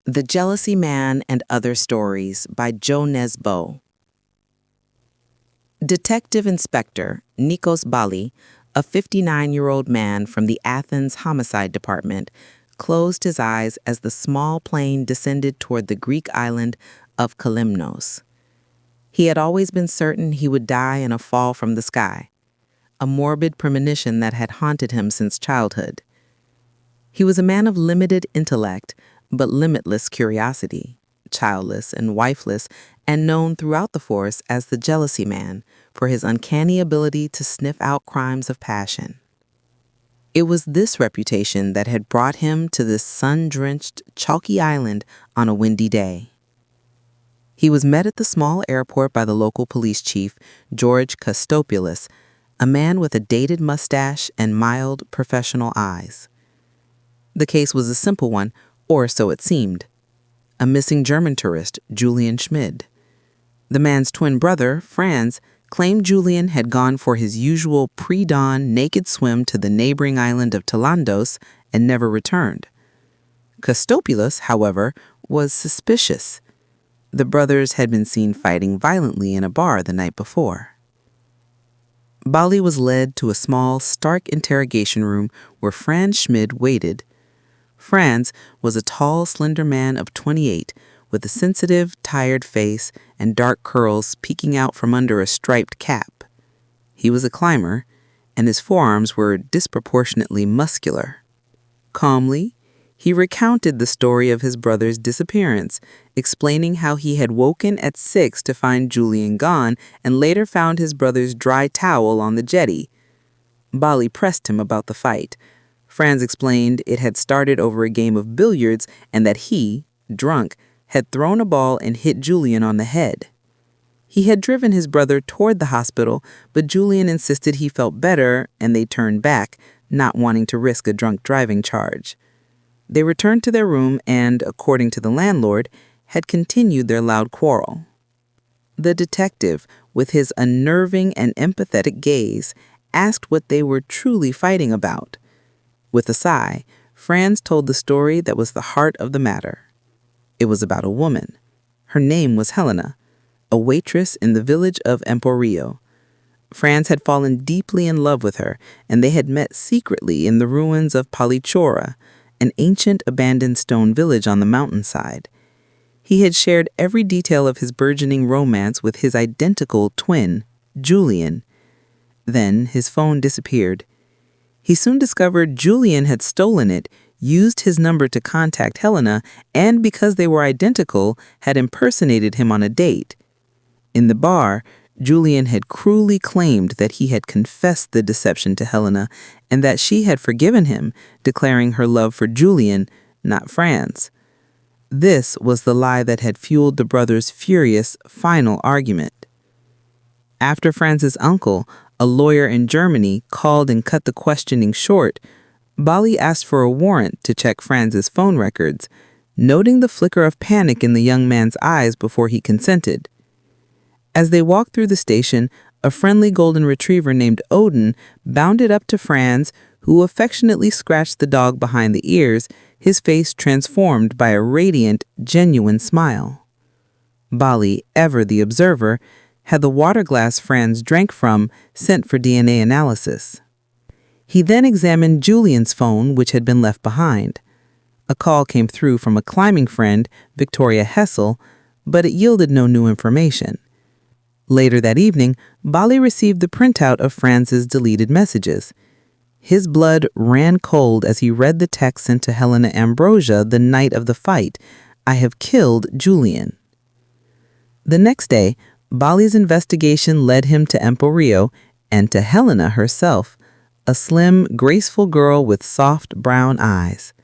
The Jealousy Man and Other Stories by Jo Nesbø. Detective Inspector Nikos Balli, a 59-year-old man from the Athens Homicide Department, closed his eyes as the small plane descended toward the Greek island of Kalymnos. He had always been certain he would die in a fall from the sky, a morbid premonition that had haunted him since childhood. He was a man of limited intellect, but limitless curiosity, childless and wifeless, and known throughout the force as the Jealousy Man for his uncanny ability to sniff out crimes of passion. It was this reputation that had brought him to this sun-drenched, chalky island on a windy day. He was met at the small airport by the local police chief, George Kostopoulos, a man with a dated mustache and mild, professional eyes. The case was a simple one, or so it seemed. A missing German tourist, Julian Schmid. The man's twin brother, Franz, claimed Julian had gone for his usual pre-dawn naked swim to the neighboring island of Kalymnos and never returned. Kostopoulos, however, was suspicious. The brothers had been seen fighting violently in a bar the night before. Balli was led to a small, stark interrogation room where Franz Schmid waited. Franz was a tall, slender man of 28 with a sensitive, tired face and dark curls peeking out from under a striped cap. He was a climber, and his forearms were disproportionately muscular. Calmly, he recounted the story of his brother's disappearance, explaining how he had woken at 6 to find Julian gone and later found his brother's dry towel on the jetty. Balli pressed him about the fight. Franz explained it had started over a game of billiards and that he, drunk, had thrown a ball and hit Julian on the head. He had driven his brother toward the hospital, but Julian insisted he felt better and they turned back, not wanting to risk a drunk driving charge. They returned to their room and, according to the landlord, had continued their loud quarrel. The detective, with his unnerving and empathetic gaze, asked what they were truly fighting about. With a sigh, Franz told the story that was the heart of the matter. It was about a woman. Her name was Helena, a waitress in the village of Emporio. Franz had fallen deeply in love with her, and they had met secretly in the ruins of Polychora, an ancient abandoned stone village on the mountainside. He had shared every detail of his burgeoning romance with his identical twin, Julian. Then his phone disappeared. He soon discovered Julian had stolen it, used his number to contact Helena, and because they were identical, had impersonated him on a date. In the bar, Julian had cruelly claimed that he had confessed the deception to Helena and that she had forgiven him, declaring her love for Julian, not Franz. This was the lie that had fueled the brothers' furious final argument. After Franz's uncle, a lawyer in Germany, called and cut the questioning short, Balli asked for a warrant to check Franz's phone records, noting the flicker of panic in the young man's eyes before he consented. As they walked through the station, a friendly golden retriever named Odin bounded up to Franz, who affectionately scratched the dog behind the ears, his face transformed by a radiant, genuine smile. Balli, ever the observer, had the water glass Franz drank from sent for DNA analysis. He then examined Julian's phone, which had been left behind. A call came through from a climbing friend, Victoria Hessel, but it yielded no new information. Later that evening, Balli received the printout of Franz's deleted messages. His blood ran cold as he read the text sent to Helena Ambrosia the night of the fight, "I have killed Julian." The next day, Balli's investigation led him to Emporio and to Helena herself, a slim, graceful girl with soft brown eyes.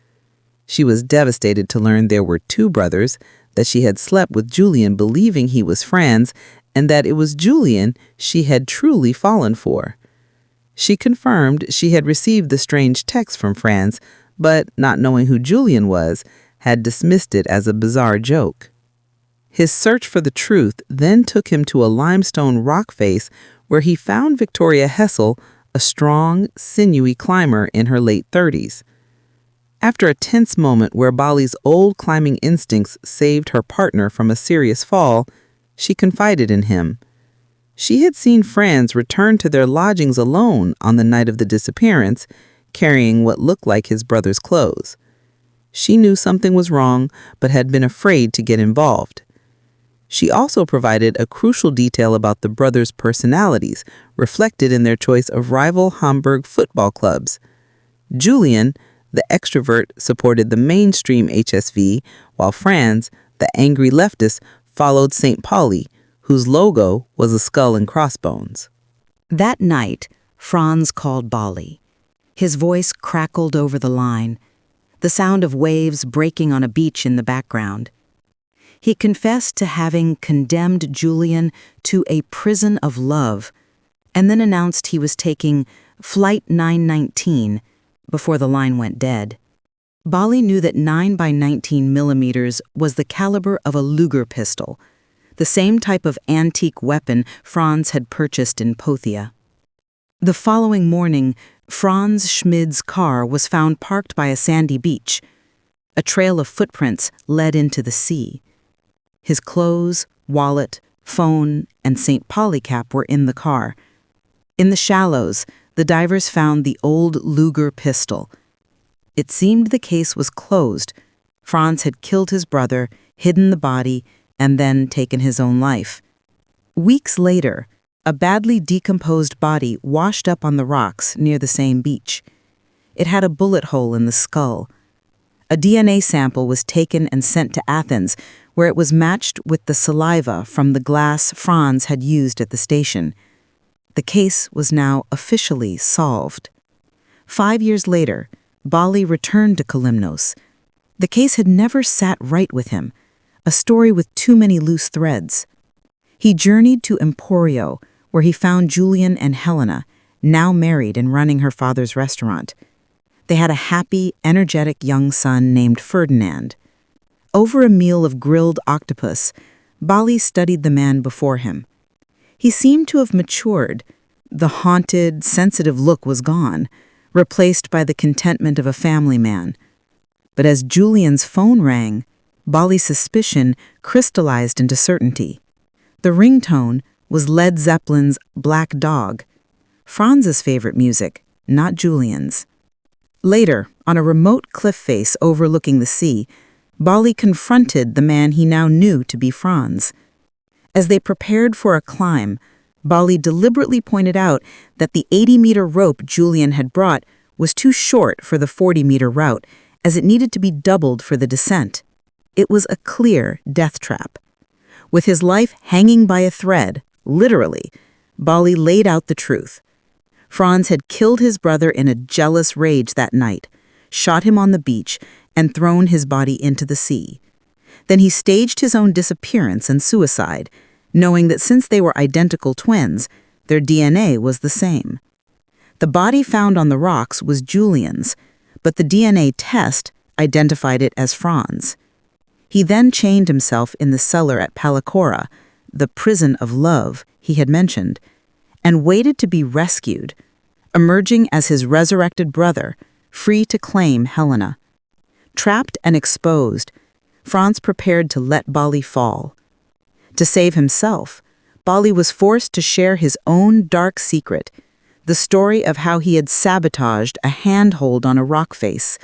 She was devastated to learn there were two brothers, that she had slept with Julian believing he was Franz, and that it was Julian she had truly fallen for. She confirmed she had received the strange text from Franz, but, not knowing who Julian was, had dismissed it as a bizarre joke. His search for the truth then took him to a limestone rock face where he found Victoria Hessel, a strong, sinewy climber in her late 30s. After a tense moment where Balli's old climbing instincts saved her partner from a serious fall, she confided in him. She had seen Franz return to their lodgings alone on the night of the disappearance, carrying what looked like his brother's clothes. She knew something was wrong, but had been afraid to get involved. She also provided a crucial detail about the brothers' personalities, reflected in their choice of rival Hamburg football clubs. Julian, the extrovert, supported the mainstream HSV, while Franz, the angry leftist, followed St. Pauli, whose logo was a skull and crossbones. That night, Franz called Balli. His voice crackled over the line, the sound of waves breaking on a beach in the background. He confessed to having condemned Julian to a prison of love, and then announced he was taking Flight 919 before the line went dead. Balli knew that 9x19 millimeters was the caliber of a Luger pistol, the same type of antique weapon Franz had purchased in Pothia. The following morning, Franz Schmid's car was found parked by a sandy beach. A trail of footprints led into the sea. His clothes, wallet, phone, and St. Pauli cap were in the car. In the shallows, the divers found the old Luger pistol. It seemed the case was closed. Franz had killed his brother, hidden the body, and then taken his own life. Weeks later, a badly decomposed body washed up on the rocks near the same beach. It had a bullet hole in the skull. A DNA sample was taken and sent to Athens, where it was matched with the saliva from the glass Franz had used at the station. The case was now officially solved. 5 years later, Balli returned to Kalymnos. The case had never sat right with him, a story with too many loose threads. He journeyed to Emporio, where he found Julian and Helena, now married and running her father's restaurant. They had a happy, energetic young son named Ferdinand. Over a meal of grilled octopus, Balli studied the man before him. He seemed to have matured. The haunted, sensitive look was gone, replaced by the contentment of a family man. But as Julian's phone rang, Balli's suspicion crystallized into certainty. The ringtone was Led Zeppelin's Black Dog, Franz's favorite music, not Julian's. Later, on a remote cliff face overlooking the sea, Balli confronted the man he now knew to be Franz. As they prepared for a climb, Balli deliberately pointed out that the 80-meter rope Julian had brought was too short for the 40-meter route, as it needed to be doubled for the descent. It was a clear death trap. With his life hanging by a thread, literally, Balli laid out the truth. Franz had killed his brother in a jealous rage that night, shot him on the beach, and thrown his body into the sea. Then he staged his own disappearance and suicide, knowing that since they were identical twins, their DNA was the same. The body found on the rocks was Julian's, but the DNA test identified it as Franz. He then chained himself in the cellar at Palikora, the prison of love he had mentioned, and waited to be rescued, emerging as his resurrected brother, free to claim Helena. Trapped and exposed, Franz prepared to let Balli fall. To save himself, Balli was forced to share his own dark secret, the story of how he had sabotaged a handhold on a rock face,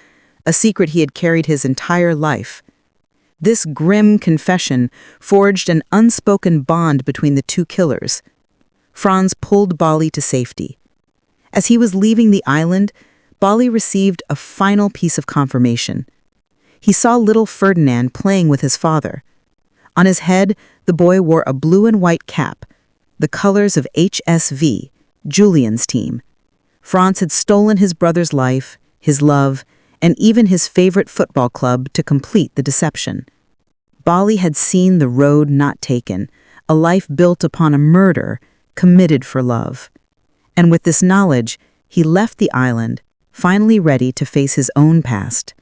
a secret he had carried his entire life. This grim confession forged an unspoken bond between the two killers. Franz pulled Balli to safety. As he was leaving the island, Balli received a final piece of confirmation. He saw little Ferdinand playing with his father. On his head, the boy wore a blue and white cap, the colors of HSV, Julian's team. Franz had stolen his brother's life, his love, and even his favorite football club to complete the deception. Balli had seen the road not taken, a life built upon a murder committed for love. And with this knowledge, he left the island, finally ready to face his own past.